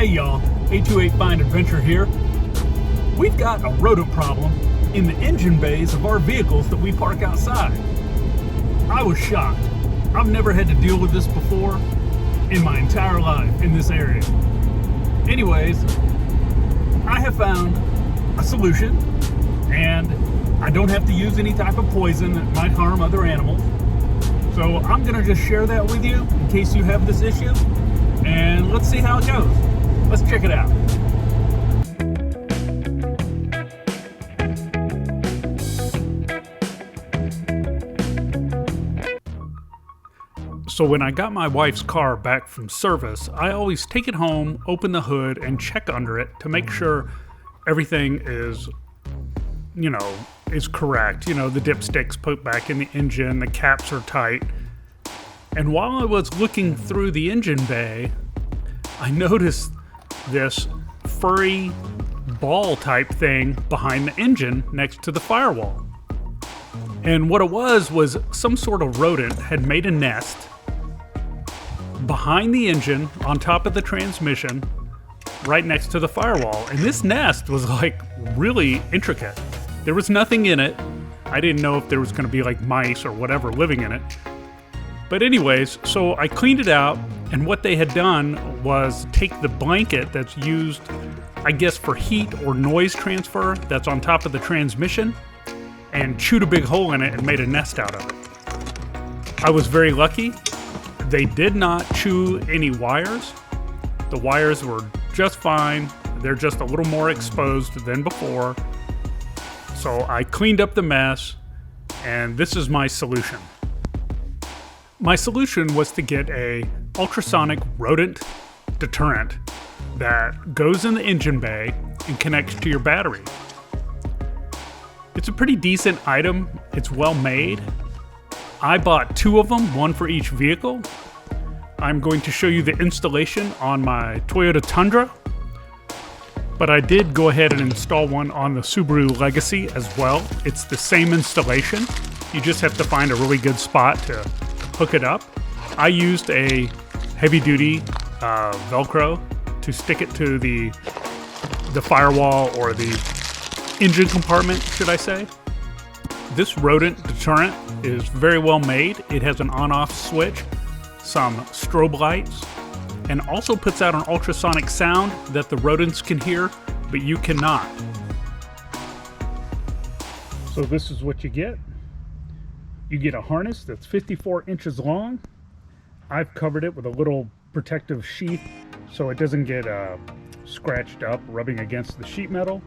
Hey y'all, 828 Find Adventure here. We've got a rodent problem in the engine bays of our vehicles that we park outside. I was shocked. I've never had to deal with this before in my entire life in this area. Anyways, I have found a solution, and I don't have to use any type of poison that might harm other animals. So I'm gonna just share that with you in case you have this issue, and let's see how it goes. Let's check it out. So when I got my wife's car back from service, I always take it home, open the hood, and check under it to make sure everything is, is correct. The dipstick's put back in the engine, the caps are tight. And while I was looking through the engine bay, I noticed this furry ball type thing behind the engine next to the firewall. And what it was some sort of rodent had made a nest behind the engine on top of the transmission right next to the firewall. And this nest was really intricate. There was nothing in it. I didn't know if there was going to be mice or whatever living in it. But anyways, so I cleaned it out, and what they had done was take the blanket that's used, I guess, for heat or noise transfer that's on top of the transmission and chewed a big hole in it and made a nest out of it. I was very lucky. They did not chew any wires. The wires were just fine. They're just a little more exposed than before. So I cleaned up the mess, and this is my solution. My solution was to get a ultrasonic rodent deterrent that goes in the engine bay and connects to your battery. It's a pretty decent item. It's well made. I bought 2 of them, 1 for each vehicle. I'm going to show you the installation on my Toyota Tundra, but I did go ahead and install one on the Subaru Legacy as well. It's the same installation. You just have to find a really good spot to hook it up. I used a heavy-duty Velcro to stick it to the firewall or the engine compartment, should I say. This rodent deterrent is very well made. It has an on-off switch, some strobe lights, and also puts out an ultrasonic sound that the rodents can hear, but you cannot. So this is what you get. You get a harness that's 54 inches long. I've covered it with a little protective sheath so it doesn't get scratched up rubbing against the sheet metal.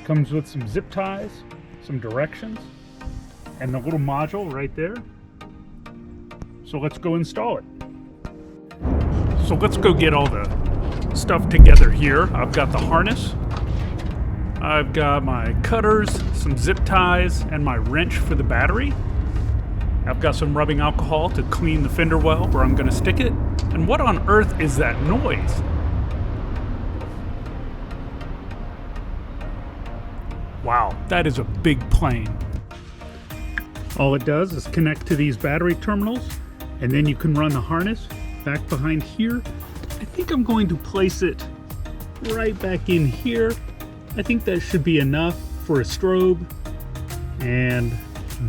Comes with some zip ties, some directions, and the little module right there. So let's go install it. So let's go get all the stuff together here. I've got the harness. I've got my cutters, some zip ties, and my wrench for the battery. I've got some rubbing alcohol to clean the fender well where I'm going to stick it. And what on earth is that noise? Wow, that is a big plane. All it does is connect to these battery terminals, and then you can run the harness back behind here. I think I'm going to place it right back in here. I think that should be enough for a strobe and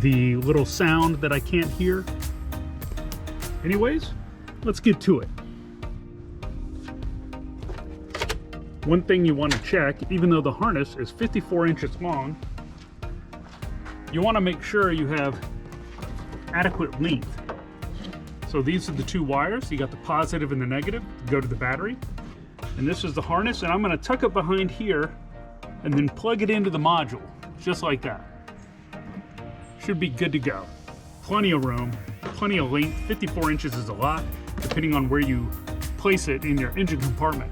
the little sound that I can't hear. Anyways, let's get to it. One thing you want to check, even though the harness is 54 inches long, you want to make sure you have adequate length. So these are the 2 wires. You got the positive and the negative to go to the battery. And this is the harness, and I'm going to tuck it behind here and then plug it into the module, just like that. Should be good to go. Plenty of room, plenty of length. 54 inches is a lot, depending on where you place it in your engine compartment.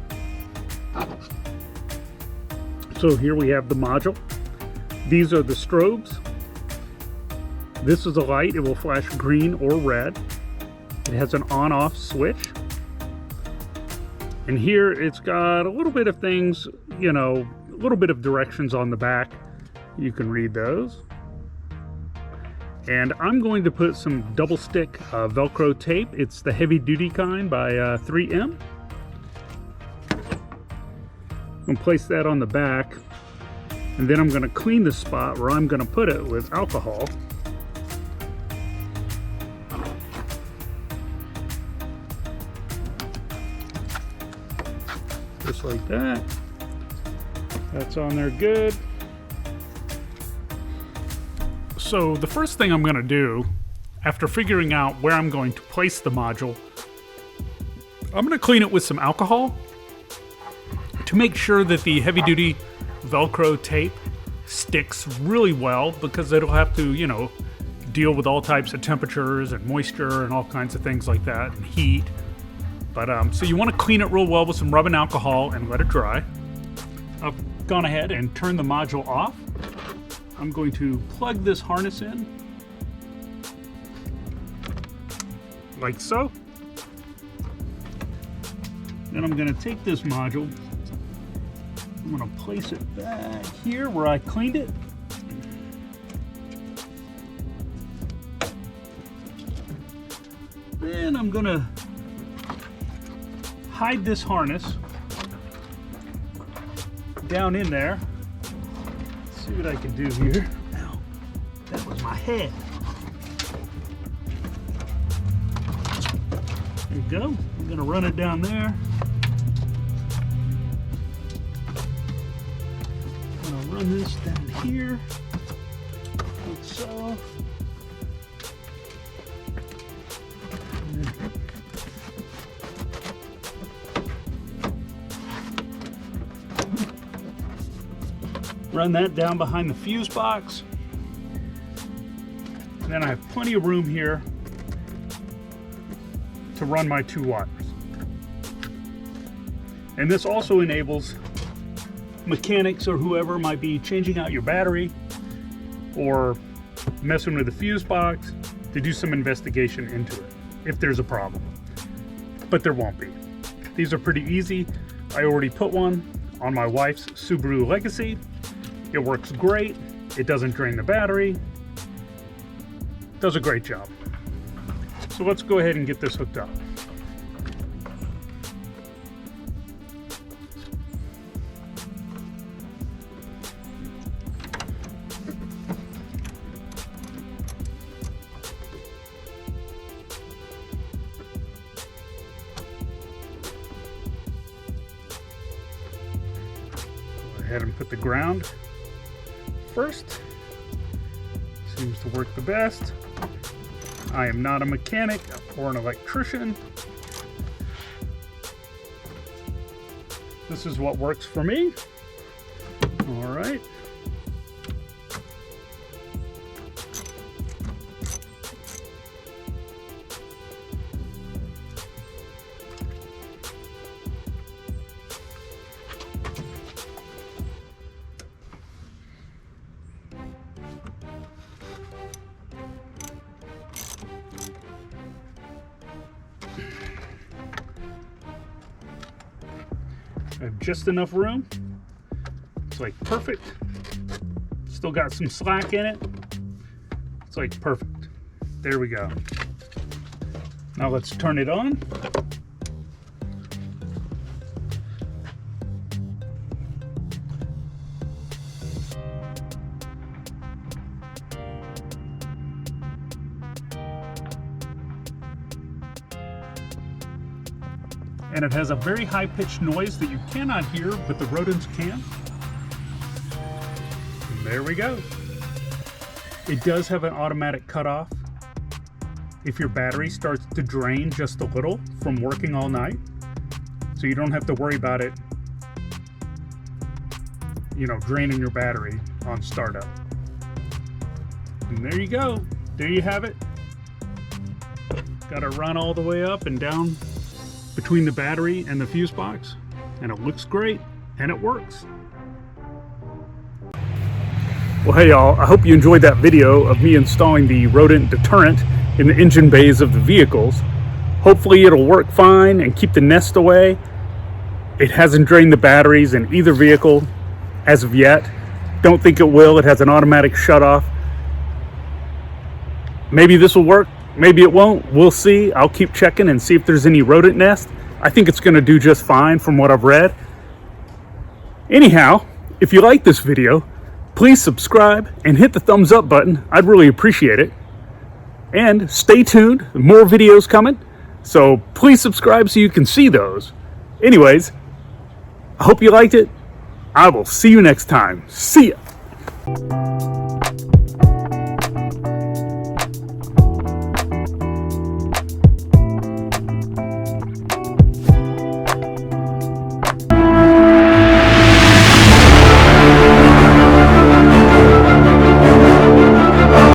So here we have the module. These are the strobes. This is a light. It will flash green or red. It has an on-off switch. And here it's got a little bit of things, a little bit of directions on the back. You can read those. And I'm going to put some double stick Velcro tape. It's the heavy duty kind by 3M. I'm going to place that on the back, and then I'm going to clean the spot where I'm going to put it with alcohol. Just like that. That's on there good. So the first thing I'm going to do, after figuring out where I'm going to place the module, I'm going to clean it with some alcohol to make sure that the heavy-duty Velcro tape sticks really well, because it'll have to, you know, deal with all types of temperatures and moisture and all kinds of things like that, and heat. But so you want to clean it real well with some rubbing alcohol and let it dry. I've gone ahead and turned the module off. I'm going to plug this harness in, like so. Then I'm going to take this module, I'm going to place it back here where I cleaned it. Then I'm going to hide this harness down in there. Let's see what I can do here. Ow, that was my head. There you go. I'm going to run it down there. I'm going to run this down here, like so. Run that down behind the fuse box. And then I have plenty of room here to run my 2 wires. And this also enables mechanics or whoever might be changing out your battery or messing with the fuse box to do some investigation into it if there's a problem. But there won't be. These are pretty easy. I already put one on my wife's Subaru Legacy. It works great. It doesn't drain the battery. Does a great job. So let's go ahead and get this hooked up. Go ahead and put the ground first. Seems to work the best. I am not a mechanic or an electrician. This is what works for me. All right. I have just enough room. It's like perfect. Still got some slack in it. It's like perfect. There we go. Now let's turn it on. And it has a very high-pitched noise that you cannot hear, but the rodents can. And there we go. It does have an automatic cutoff if your battery starts to drain just a little from working all night. So you don't have to worry about it, you know, draining your battery on startup. And there you go. There you have it. Got to run all the way up and down between the battery and the fuse box, and it looks great and it works. Well, hey y'all, I hope you enjoyed that video of me installing the rodent deterrent in the engine bays of the vehicles. Hopefully it'll work fine and keep the nest away. It hasn't drained the batteries in either vehicle as of yet. Don't think it will. It has an automatic shut-off. Maybe this will work. Maybe it won't. We'll see. I'll keep checking and see if there's any rodent nest. I think it's going to do just fine from what I've read. Anyhow, if you like this video, please subscribe and hit the thumbs up button. I'd really appreciate it. And stay tuned, more videos coming. So please subscribe so you can see those. Anyways, I hope you liked it. I will see you next time. See ya.